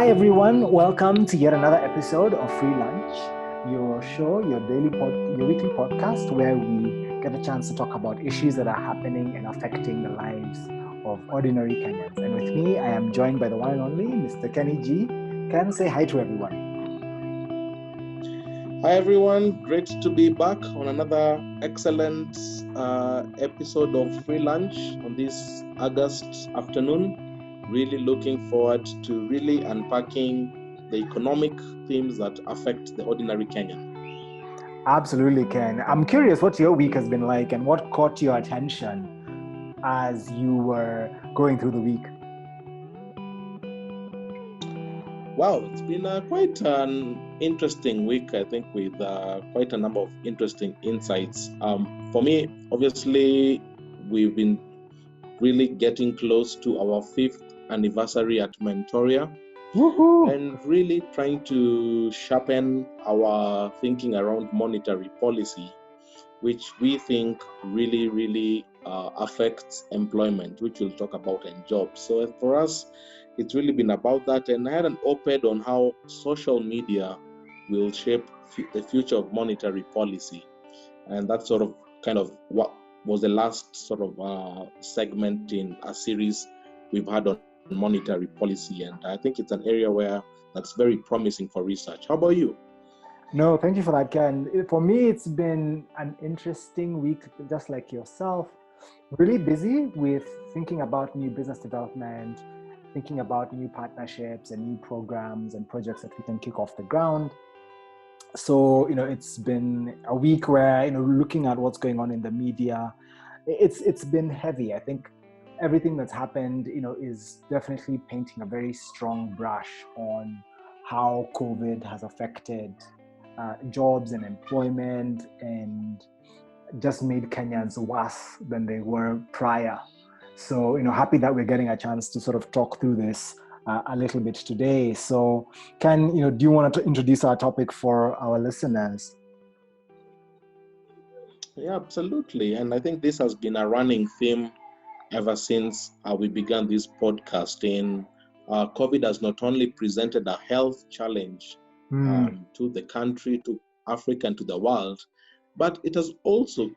Hi everyone, welcome to yet another episode of Free Lunch, your show, your weekly podcast where we get a chance to talk about issues that are happening and affecting the lives of ordinary Kenyans. And with me, I am joined by the one and only Mr. Kenny G. Ken, say hi to everyone. Hi everyone, great to be back on another excellent episode of Free Lunch on this August afternoon. Really looking forward to really unpacking the economic themes that affect the ordinary Kenyan. Absolutely, Ken. I'm curious what your week has been like and what caught your attention as you were going through the week. Wow, it's been quite an interesting week, I think, with quite a number of interesting insights. For me, obviously, we've been really getting close to our 5th anniversary at Mentoria. Woohoo! And really trying to sharpen our thinking around monetary policy, which we think really affects employment, which we'll talk about, and jobs. So for us, it's really been about that. And I had an op-ed on how social media will shape the future of monetary policy. And that's sort of kind of what was the last sort of segment in a series we've had on monetary policy. And I think it's an area where that's very promising for research. How about you? No, thank you for that, Ken. For me, it's been an interesting week, just like yourself. Really busy with thinking about new business development, thinking about new partnerships and new programs and projects that we can kick off the ground. So, it's been a week where, looking at what's going on in the media, it's been heavy. I think everything that's happened, is definitely painting a very strong brush on how COVID has affected jobs and employment and just made Kenyans worse than they were prior. So, happy that we're getting a chance to sort of talk through this a little bit today. So, Ken, do you want to introduce our topic for our listeners? Yeah, absolutely. And I think this has been a running theme ever since we began this podcasting. COVID has not only presented a health challenge to the country, to Africa, and to the world, but it has also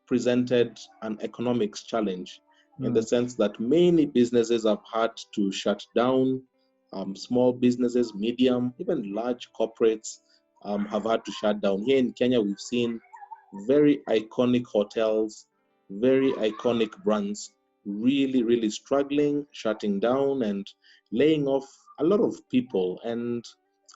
presented an economics challenge in the sense that many businesses have had to shut down. Small businesses, medium, even large corporates have had to shut down. Here in Kenya, we've seen very iconic hotels, very iconic brands really struggling, shutting down and laying off a lot of people. And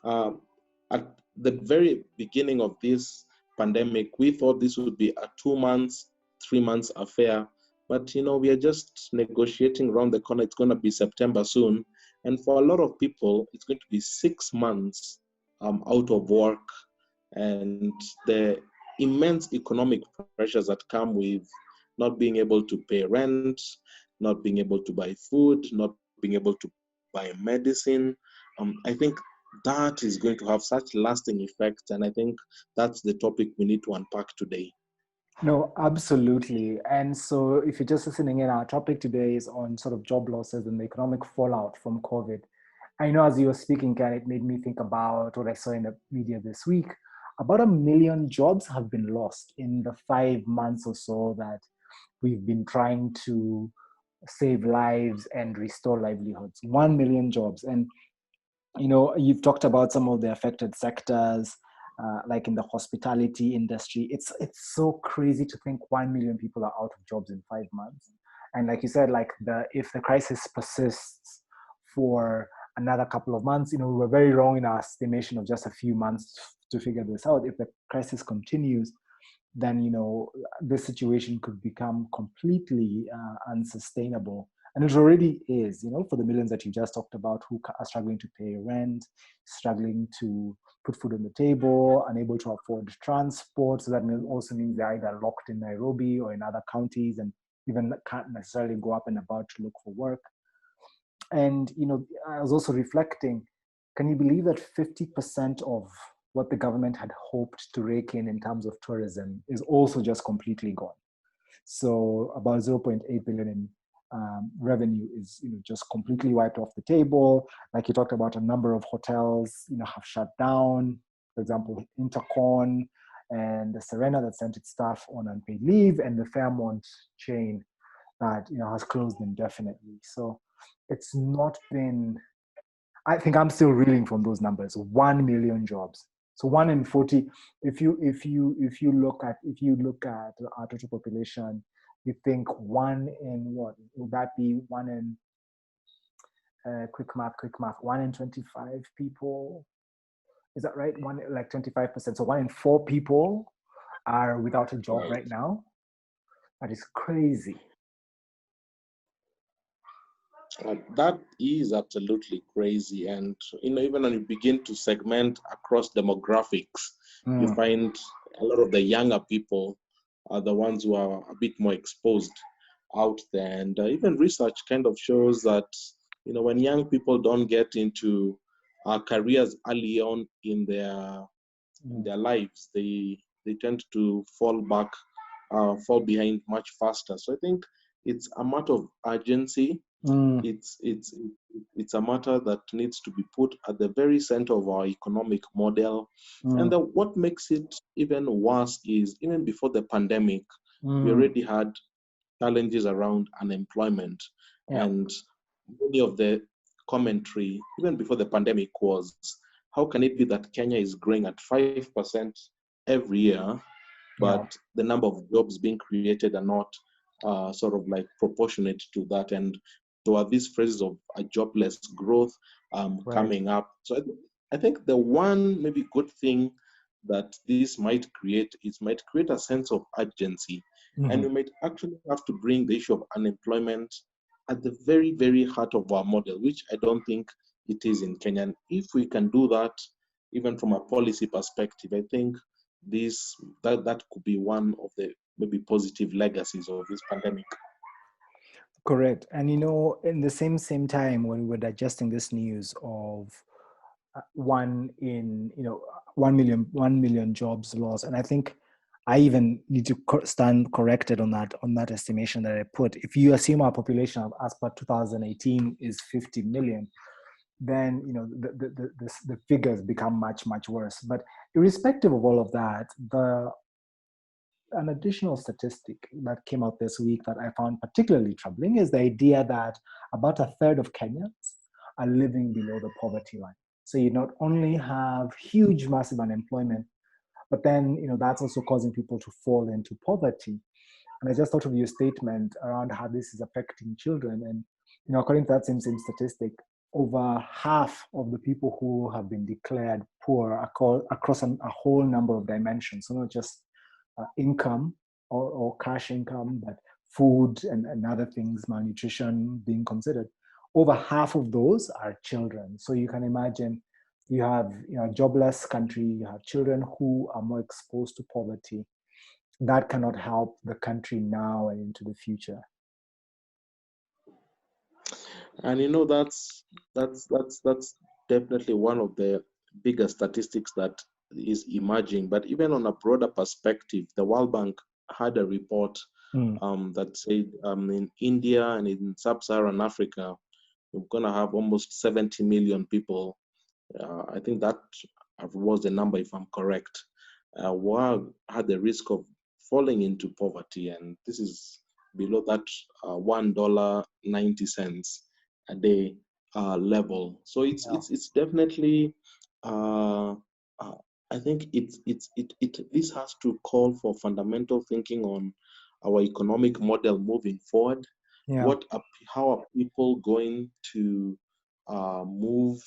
at the very beginning of this pandemic, we thought this would be a 2 months, 3 months affair. But, we are just negotiating around the corner. It's going to be September soon. And for a lot of people, it's going to be 6 months out of work. And the immense economic pressures that come with not being able to pay rent, not being able to buy food, not being able to buy medicine. I think that is going to have such lasting effects. And I think that's the topic we need to unpack today. No, absolutely. And so if you're just listening in, our topic today is on sort of job losses and the economic fallout from COVID. I know as you were speaking, Ken, it made me think about what I saw in the media this week. About 1 million jobs have been lost in the 5 months or so that we've been trying to save lives and restore livelihoods. 1 million jobs. And, you've talked about some of the affected sectors, like in the hospitality industry. It's so crazy to think 1 million people are out of jobs in 5 months. And like you said, if the crisis persists for another couple of months, we were very wrong in our estimation of just a few months to figure this out. If the crisis continues, then this situation could become completely unsustainable, and it already is. For the millions that you just talked about who are struggling to pay rent, struggling to put food on the table, unable to afford transport. So that also means they're either locked in Nairobi or in other counties, and even can't necessarily go up and about to look for work. And I was also reflecting. Can you believe that 50% of what the government had hoped to rake in terms of tourism is also just completely gone? So about 0.8 billion in revenue is just completely wiped off the table. Like you talked about, a number of hotels have shut down. For example, Intercon and the Serena that sent its staff on unpaid leave, and the Fairmont chain that has closed indefinitely. So it's not been. I think I'm still reeling from those numbers. 1 million jobs. So 1 in 40. If you look at our total population, you think 1 in what would that be? 1 in quick math. 1 in 25 people. Is that right? 25%. So 1 in 4 people are without a job right now. That is crazy. That is absolutely crazy. And even when you begin to segment across demographics, you find a lot of the younger people are the ones who are a bit more exposed out there. And even research kind of shows that when young people don't get into careers early on in their lives, they tend to fall behind much faster. So I think it's a matter of urgency. It's a matter that needs to be put at the very center of our economic model. And what makes it even worse is, even before the pandemic, we already had challenges around unemployment. And many of the commentary, even before the pandemic, was, how can it be that Kenya is growing at 5% every year, but the number of jobs being created are not sort of like proportionate to that? And there are these phrases of a jobless growth coming up. So I think the one maybe good thing that this might create a sense of urgency. And we might actually have to bring the issue of unemployment at the very, very heart of our model, which I don't think it is in Kenya. And if we can do that, even from a policy perspective, I think that could be one of the maybe positive legacies of this pandemic. Correct. And in the same time, when we were digesting this news of 1 million jobs lost, and I think I even need to stand corrected on that estimation that I put. If you assume our population as per 2018 is 50 million, then the figures become much, much worse. But irrespective of all of that, an additional statistic that came out this week that I found particularly troubling is the idea that about a third of Kenyans are living below the poverty line. So you not only have huge, massive unemployment, but then that's also causing people to fall into poverty. And I just thought of your statement around how this is affecting children. And according to that same statistic, over half of the people who have been declared poor across a whole number of dimensions, so not just income or cash income, but food and other things, malnutrition being considered. Over half of those are children. So you can imagine you have a jobless country, you have children who are more exposed to poverty. That cannot help the country now and into the future. And that's definitely one of the bigger statistics that is emerging. But even on a broader perspective, the World Bank had a report that said in India and in sub-Saharan Africa, we're going to have almost 70 million people. I think that was the number, if I'm correct, who had the risk of falling into poverty. And this is below that $1.90 a day level. So it's definitely I think this has to call for fundamental thinking on our economic model moving forward. How are people going to move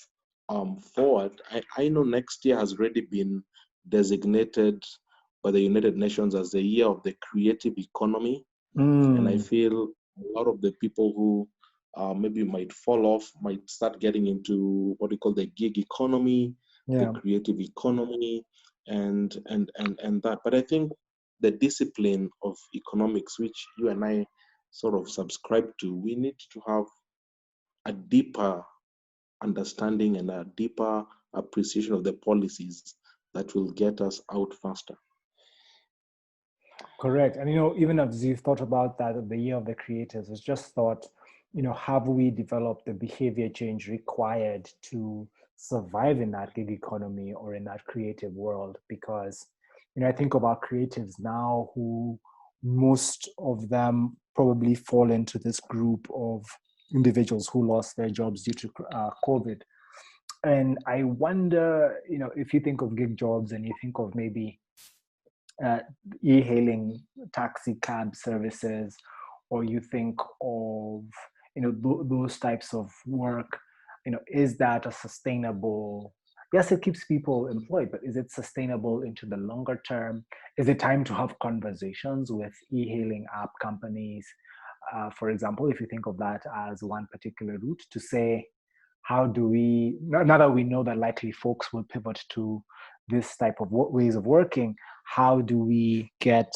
forward? I know next year has already been designated by the United Nations as the year of the creative economy. And I feel a lot of the people who maybe might fall off might start getting into what we call the gig economy, the creative economy, and that. But I think the discipline of economics, which you and I sort of subscribe to, we need to have a deeper understanding and a deeper appreciation of the policies that will get us out faster. Correct. And even as you've thought about that, the year of the creators, it's just thought have we developed the behavior change required to survive in that gig economy or in that creative world? Because, I think about creatives now who most of them probably fall into this group of individuals who lost their jobs due to COVID. And I wonder, if you think of gig jobs and you think of maybe uh, e-hailing taxi cab services, or you think of those types of work, is that a sustainable, yes, it keeps people employed, but is it sustainable into the longer term? Is it time to have conversations with e-hailing app companies, for example, if you think of that as one particular route, to say, how do we, now that we know that likely folks will pivot to this type of ways of working, how do we get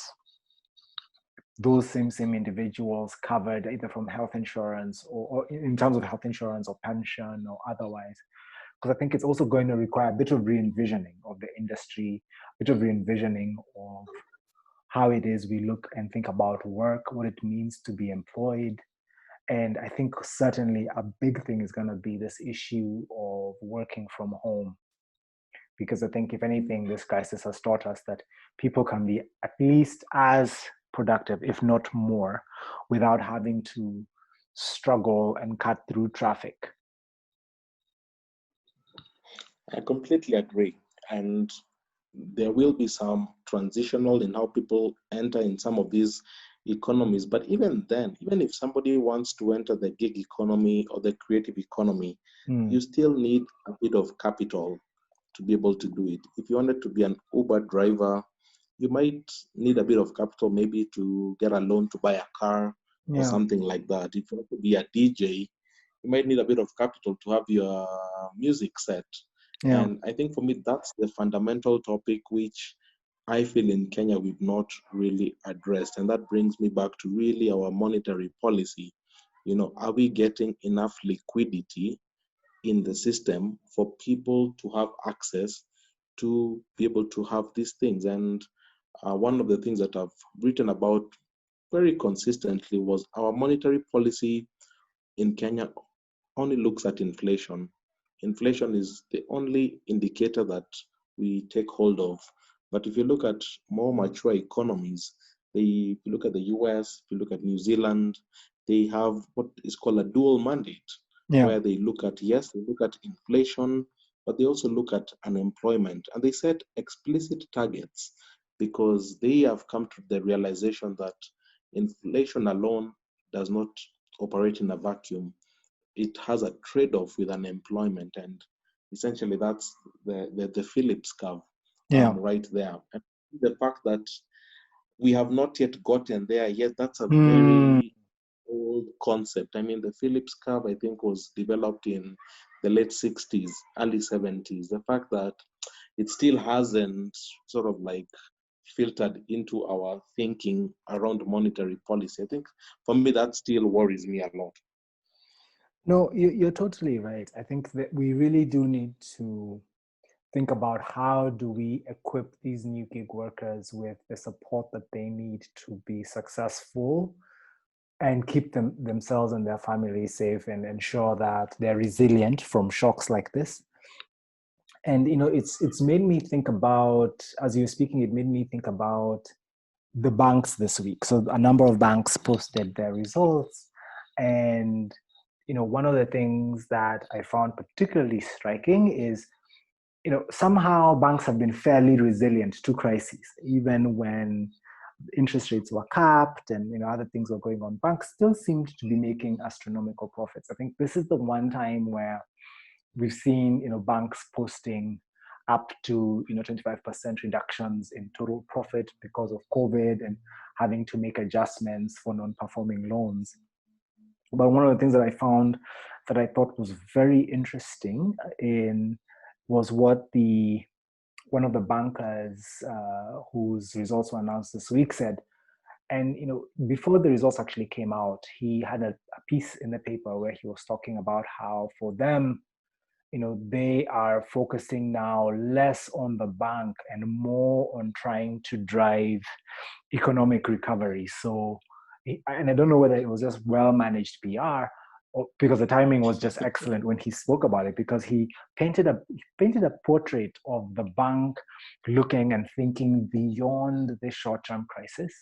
those same individuals covered either from health insurance or in terms of health insurance or pension or otherwise? Because I think it's also going to require a bit of re-envisioning of the industry, a bit of re-envisioning of how it is we look and think about work, what it means to be employed. And I think certainly a big thing is going to be this issue of working from home. Because I think, if anything, this crisis has taught us that people can be at least as productive, if not more, without having to struggle and cut through traffic. I completely agree. And there will be some transitional in how people enter in some of these economies. But even then, even if somebody wants to enter the gig economy or the creative economy, you still need a bit of capital to be able to do it. If you wanted to be an Uber driver, you might need a bit of capital, maybe to get a loan to buy a car or something like that. If you want to be a DJ, you might need a bit of capital to have your music set. Yeah. And I think for me, that's the fundamental topic which I feel in Kenya we've not really addressed. And that brings me back to really our monetary policy. Are we getting enough liquidity in the system for people to have access to be able to have these things? And one of the things that I've written about very consistently was our monetary policy in Kenya only looks at inflation. Inflation is the only indicator that we take hold of. But if you look at more mature economies, if you look at the US, if you look at New Zealand, they have what is called a dual mandate, where they look at inflation, but they also look at unemployment. And they set explicit targets because they have come to the realization that inflation alone does not operate in a vacuum. It has a trade-off with unemployment, and essentially that's the Phillips curve right there. And the fact that we have not yet gotten there yet, that's a very old concept. I mean, the Phillips curve, I think, was developed in the late 60s, early 70s. The fact that it still hasn't sort of like filtered into our thinking around monetary policy, I think for me, that still worries me a lot. No, you're totally right. I think that we really do need to think about how do we equip these new gig workers with the support that they need to be successful and keep themselves and their families safe and ensure that they're resilient from shocks like this. And it's made me think about, as you were speaking, it made me think about the banks this week. So a number of banks posted their results, and one of the things that I found particularly striking is, somehow banks have been fairly resilient to crises, even when interest rates were capped and other things were going on. Banks still seemed to be making astronomical profits. I think this is the one time where we've seen banks posting up to 25% reductions in total profit because of COVID and having to make adjustments for non-performing loans. But one of the things that I found that I thought was very interesting was what one of the bankers whose results were announced this week said. And before the results actually came out, he had a piece in the paper where he was talking about how for them, they are focusing now less on the bank and more on trying to drive economic recovery. So, and I don't know whether it was just well-managed PR, because the timing was just excellent when he spoke about it, because he painted a portrait of the bank looking and thinking beyond the short-term crisis,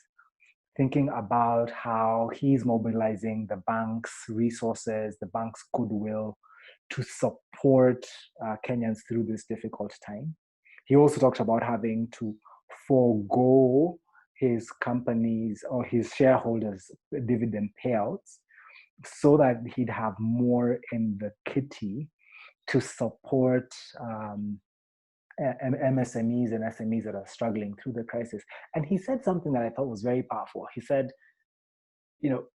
thinking about how he's mobilizing the bank's resources, the bank's goodwill to support Kenyans through this difficult time. He also talked about having to forego his company's or his shareholders' dividend payouts so that he'd have more in the kitty to support MSMEs and SMEs that are struggling through the crisis. And he said something that I thought was very powerful. He said,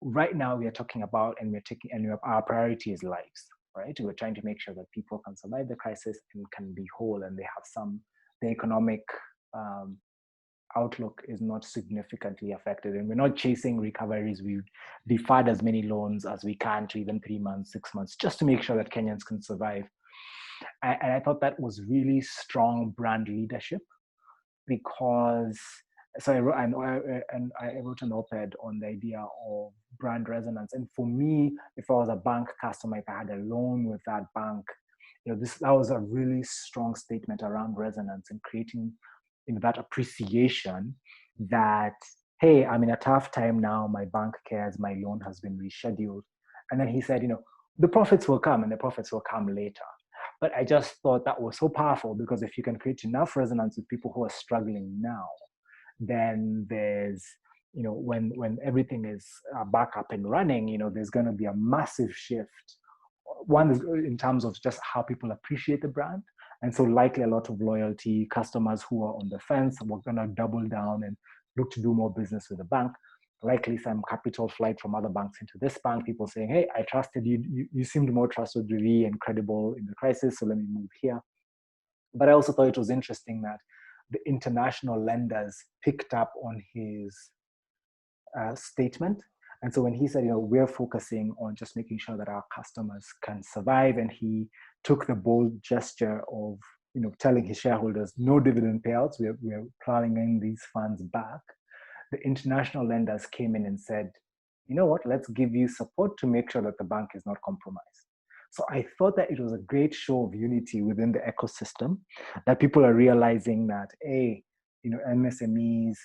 right now we are talking about our priority is lives, right? We're trying to make sure that people can survive the crisis and can be whole and they have the economic outlook is not significantly affected, and we're not chasing recoveries. We deferred as many loans as we can to even 3 months, 6 months, just to make sure that Kenyans can survive. And I thought that was really strong brand leadership, because I wrote an op-ed on the idea of brand resonance. And for me, if I was a bank customer, if I had a loan with that bank, that was a really strong statement around resonance and creating that appreciation that, hey, I'm in a tough time now, my bank cares, my loan has been rescheduled. And then he said, the profits will come, and the profits will come later. But I just thought that was so powerful, because if you can create enough resonance with people who are struggling now, then there's, when everything is back up and running, there's going to be a massive shift. One is in terms of just how people appreciate the brand. And so likely a lot of loyalty, customers who are on the fence, we're going to double down and look to do more business with the bank. Likely some capital flight from other banks into this bank, people saying, hey, I trusted you. You seemed more trustworthy and credible in the crisis, so let me move here. But I also thought it was interesting that the international lenders picked up on his statement. And so when he said, we're focusing on just making sure that our customers can survive, and he took the bold gesture of, telling his shareholders, no dividend payouts, we're planning in these funds back. The international lenders came in and said, you know what, let's give you support to make sure that the bank is not compromised. So I thought that it was a great show of unity within the ecosystem, that people are realizing that, MSMEs,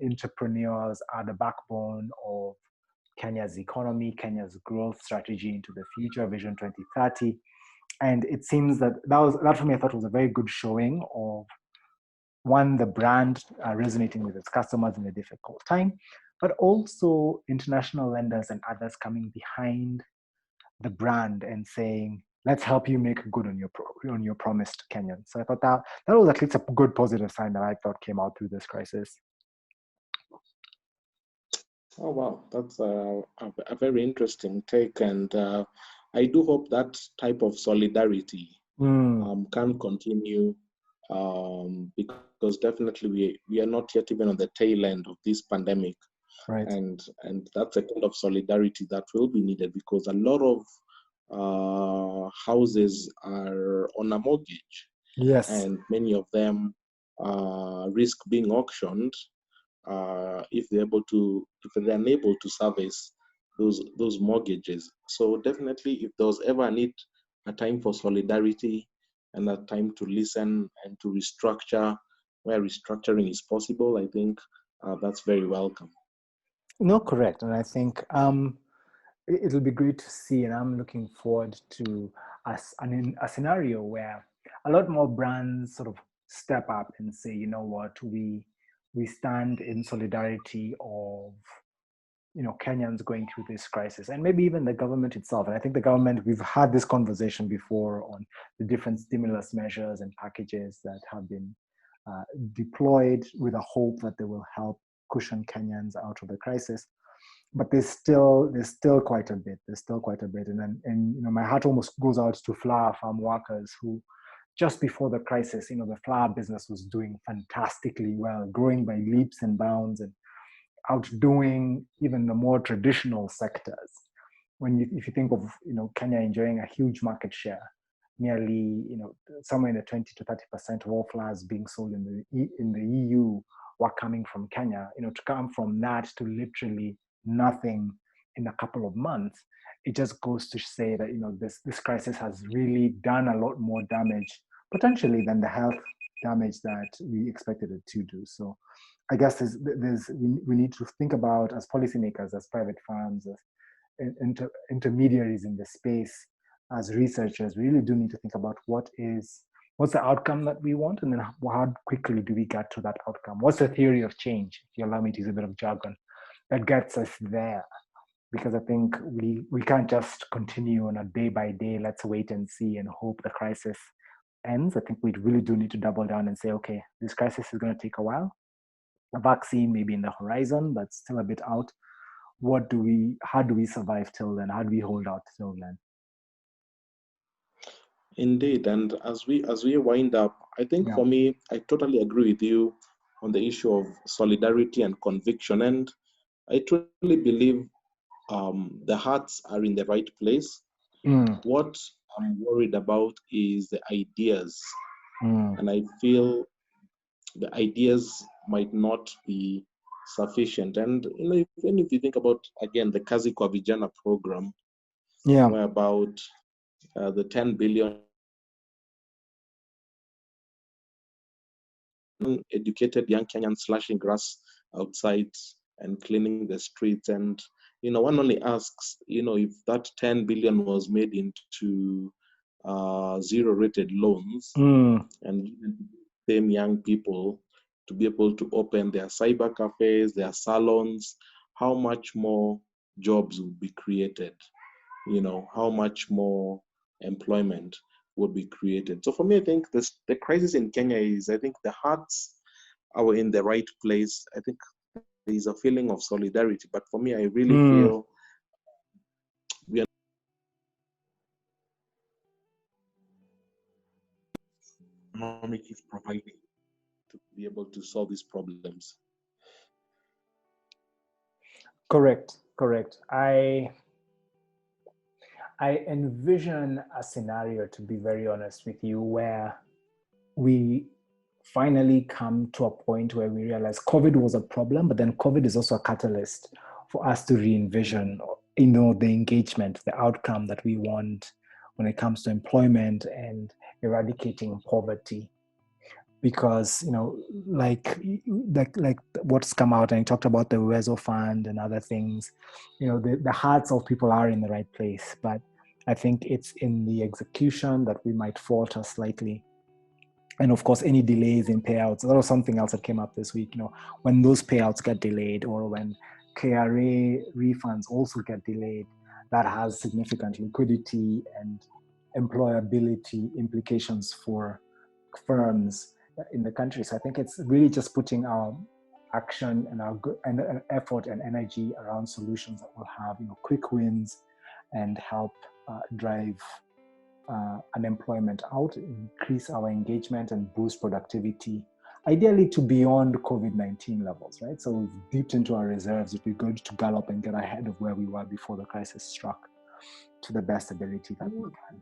entrepreneurs are the backbone of Kenya's economy, Kenya's growth strategy into the future, Vision 2030. And it seems that for me, I thought was a very good showing of, one, the brand resonating with its customers in a difficult time, but also international lenders and others coming behind the brand and saying, let's help you make good on your promise to Kenyans. So I thought that was at least a good positive sign that I thought came out through this crisis. Oh, wow. That's a very interesting take. And I do hope that type of solidarity can continue, because definitely we are not yet even on the tail end of this pandemic. Right. And that's a kind of solidarity that will be needed, because a lot of houses are on a mortgage. Yes. And many of them risk being auctioned if they're unable to service those mortgages. So definitely, if there was ever a time for solidarity and a time to listen and to restructure where restructuring is possible, I think that's very welcome. No, correct. And I think it'll be great to see, and I'm looking forward to a scenario where a lot more brands sort of step up and say, you know what, we stand in solidarity of, Kenyans going through this crisis, and maybe even the government itself. And I think the government, we've had this conversation before on the different stimulus measures and packages that have been deployed with a hope that they will help cushion Kenyans out of the crisis. But there's still quite a bit. And my heart almost goes out to flower farm workers who, just before the crisis, the flower business was doing fantastically well, growing by leaps and bounds and outdoing even the more traditional sectors. If you think of, Kenya enjoying a huge market share, nearly, somewhere in the 20 to 30% of all flowers being sold in the EU were coming from Kenya. To come from that to literally nothing in a couple of months, it just goes to say that, this crisis has really done a lot more damage potentially than the health damage that we expected it to do. So I guess we need to think about, as policymakers, as private firms, as intermediaries in the space, as researchers, we really do need to think about what's the outcome that we want, and then how quickly do we get to that outcome? What's the theory of change, if you allow me to use a bit of jargon, that gets us there? Because I think we can't just continue on a day by day, let's wait and see and hope the crisis ends. I think we really do need to double down and say, okay, this crisis is going to take a while. A vaccine may be in the horizon, but still a bit out. How do we survive till then? How do we hold out till then? Indeed, and as we wind up, I think for me, I totally agree with you on the issue of solidarity and conviction, and I truly believe the hearts are in the right place. What I'm worried about is the ideas, and I feel the ideas might not be sufficient. And even if you think about, again, the Kazi kwa Vijana program, where about the 10 billion educated young Kenyans slashing grass outside and cleaning the streets. And, one only asks, if that 10 billion was made into zero-rated loans and same young people to be able to open their cyber cafes, their salons, how much more jobs would be created? How much more employment would be created? So for me, I think the crisis in Kenya is, I think the hearts are in the right place. I think there is a feeling of solidarity, but for me, I really feel we are economic is providing to be able to solve these problems. Correct. I envision a scenario, to be very honest with you, where we finally come to a point where we realize COVID was a problem, but then COVID is also a catalyst for us to re-envision, the engagement, the outcome that we want when it comes to employment and eradicating poverty. Because, like what's come out, and you talked about the Uwezo Fund and other things, the hearts of people are in the right place, but I think it's in the execution that we might falter slightly. And of course, any delays in payouts, that was something else that came up this week, when those payouts get delayed, or when KRA refunds also get delayed, that has significant liquidity and employability implications for firms in the country. So I think it's really just putting our action and our effort and energy around solutions that will have quick wins and help drive unemployment out, increase our engagement, and boost productivity, ideally to beyond COVID-19 levels, right? So we've dipped into our reserves if we're going to gallop and get ahead of where we were before the crisis struck, to the best ability that we can.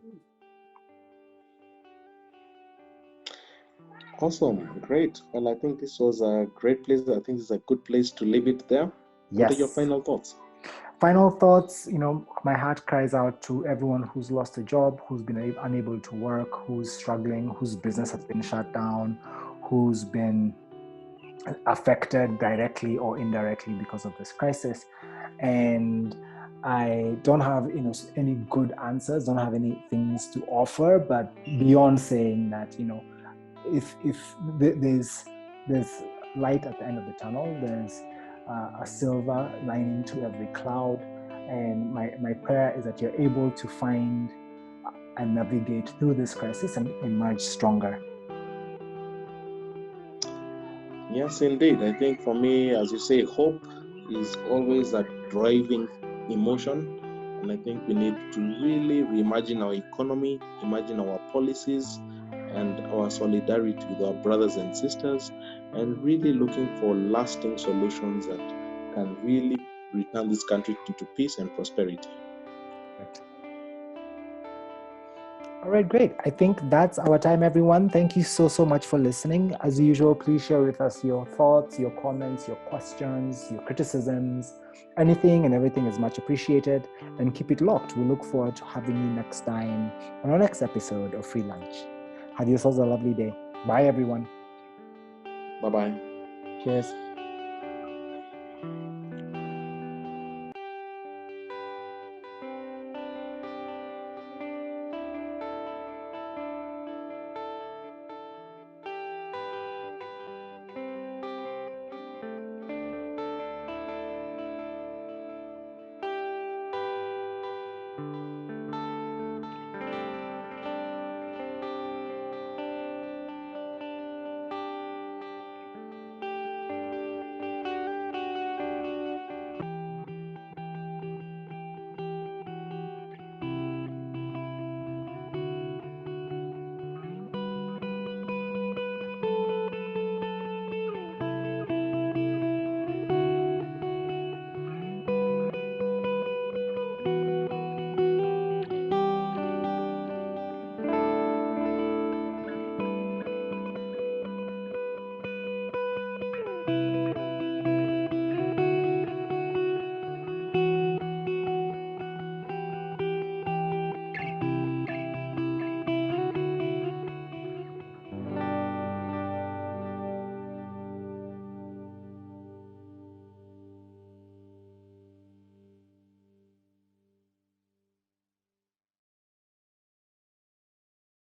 Awesome, great. Well, I think this was a great place. I think this is a good place to leave it there. Yes. What are your final thoughts? Final thoughts, my heart cries out to everyone who's lost a job, who's been unable to work, who's struggling, whose business has been shut down, who's been affected directly or indirectly because of this crisis. And I don't have any good answers, don't have any things to offer, but beyond saying that, if there's light at the end of the tunnel, there's a silver lining to every cloud, and my prayer is that you're able to find and navigate through this crisis and emerge stronger. Yes, indeed. I think for me, as you say, hope is always a driving emotion, and I think we need to really reimagine our economy, imagine our policies, and our solidarity with our brothers and sisters, and really looking for lasting solutions that can really return this country to peace and prosperity. All right, great. I think that's our time, everyone. Thank you so much for listening. As usual, please share with us your thoughts, your comments, your questions, your criticisms, Anything and everything is much appreciated, and keep it locked. We look forward to having you next time on our next episode of Free Lunch. Have yourselves a lovely day. Bye, everyone. Bye-bye. Cheers.